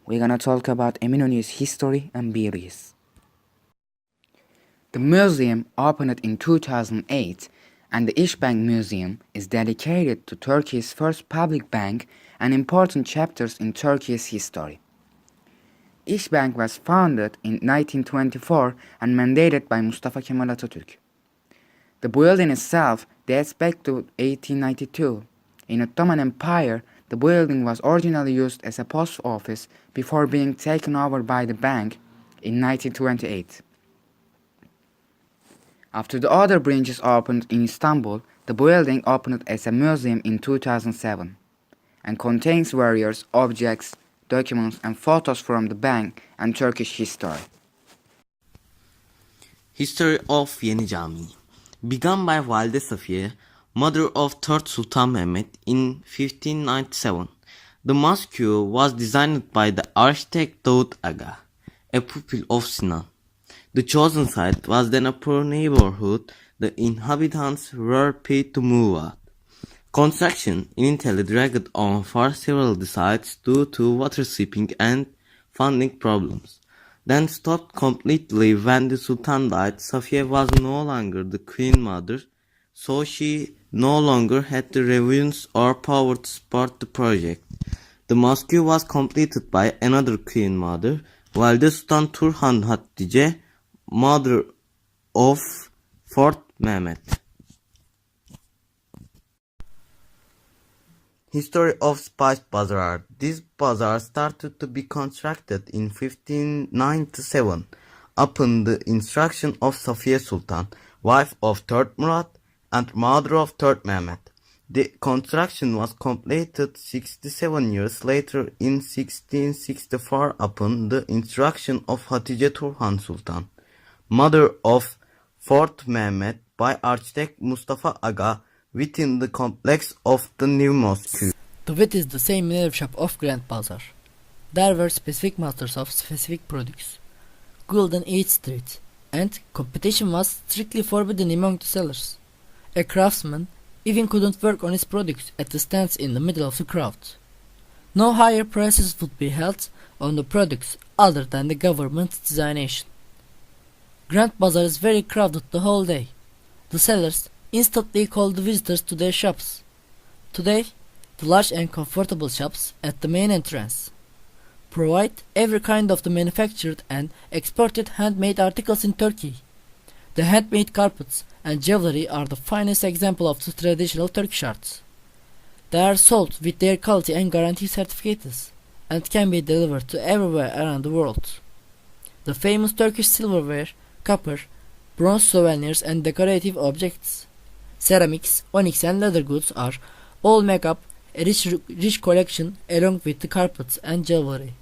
we're gonna talk about Eminönü's history and beauties. The museum opened in 2008 and the İşbank Museum is dedicated to Turkey's first public bank and important chapters in Turkey's history. İşbank was founded in 1924 and mandated by Mustafa Kemal Atatürk. The building itself dates back to 1892. In Ottoman Empire, the building was originally used as a post office before being taken over by the bank in 1928. After the other branches opened in Istanbul, the building opened as a museum in 2007 and contains various objects, documents and photos from the bank and Turkish history. History of Yeni Cami begun by Valide Safiye, mother of 3rd Sultan Mehmet in 1597. The mosque was designed by the architect Davut Aga, a pupil of Sinan. The chosen site was then a poor neighborhood the inhabitants were paid to move out. Construction initially dragged on for several decades due to water seeping and funding problems, then stopped completely when the Sultan died. Safiye was no longer the queen mother, so she no longer had the revenues or power to support the project. The mosque was completed by another queen mother, Valide Sultan Turhan Hatice, mother of 4th Mehmet. History of Spice Bazaar. This bazaar started to be constructed in 1597 upon the instruction of Safiye Sultan, wife of 3rd Murat and mother of 3rd Mehmet. The construction was completed 67 years later in 1664 upon the instruction of Hatice Turhan Sultan, mother of 4th Mehmet, by architect Mustafa Aga, within the complex of the new mosque. The wit is the same in every shop of Grand Bazaar. There were specific masters of specific products, guild in each street, and competition was strictly forbidden among the sellers. A craftsman even couldn't work on his products at the stands in the middle of the crowd. No higher prices would be held on the products other than the government's designation. Grand Bazaar is very crowded the whole day. The sellers instantly call the visitors to their shops. Today, the large and comfortable shops at the main entrance provide every kind of the manufactured and exported handmade articles in Turkey. The handmade carpets and jewelry are the finest example of the traditional Turkish arts. They are sold with their quality and guarantee certificates and can be delivered to everywhere around the world. The famous Turkish silverware, copper, bronze souvenirs and decorative objects, ceramics, onyx and leather goods are all make up a rich collection along with the carpets and jewelry.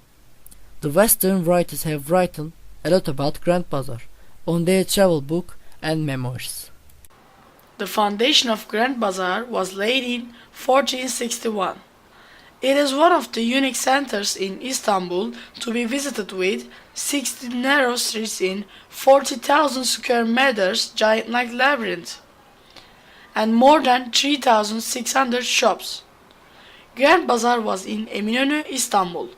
The Western writers have written a lot about Grand Bazaar on their travel book and memoirs. The foundation of Grand Bazaar was laid in 1461. It is one of the unique centers in Istanbul to be visited with 60 narrow streets in 40,000 square meters giant-like labyrinth and more than 3,600 shops. Grand Bazaar was in Eminönü, Istanbul.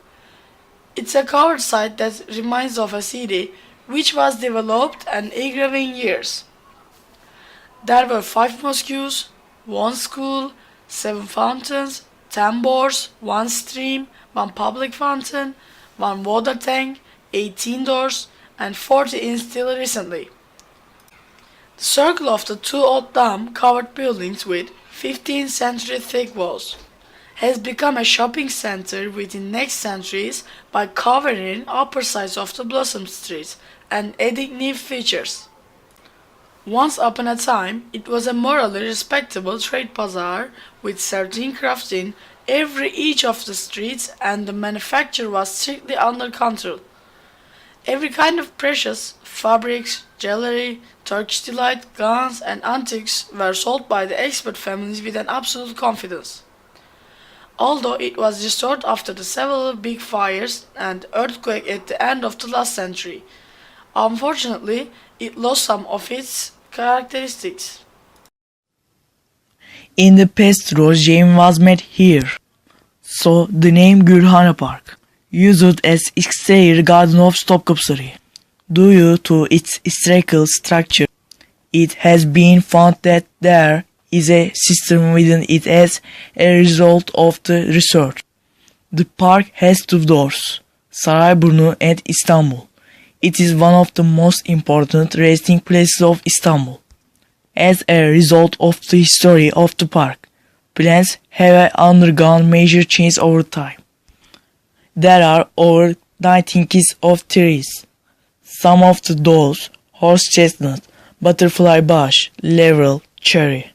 It's a covered site that reminds of a city which was developed and evolved in years. There were 5 mosques, 1 school, 7 fountains, 10 bores, 1 stream, 1 public fountain, 1 water tank, 18 doors, and 40 installed recently. The circle of the 2 old dome-covered buildings with 15th century thick walls has become a shopping center within next centuries by covering upper sides of the Blossom Street and adding new features. Once upon a time, it was a morally respectable trade bazaar with certain crafts in each of the streets and the manufacture was strictly under control. Every kind of precious, fabrics, jewelry, Turkish delight, guns and antiques were sold by the expert families with an absolute confidence. Although it was restored after the several big fires and earthquake at the end of the last century, unfortunately, it lost some of its characteristics. In the past, Rose Jane was made here, so the name Gülhane Park. used as exterior garden of Topkapı. Due to its historical structure, it has been found that there is a system within it as a result of the research. The park has two doors, Sarayburnu and Istanbul. It is one of the most important resting places of Istanbul. As a result of the history of the park, plants have undergone major change over time. There are over 19 kinds of trees. Some of those horse chestnut, butterfly bush, laurel, cherry.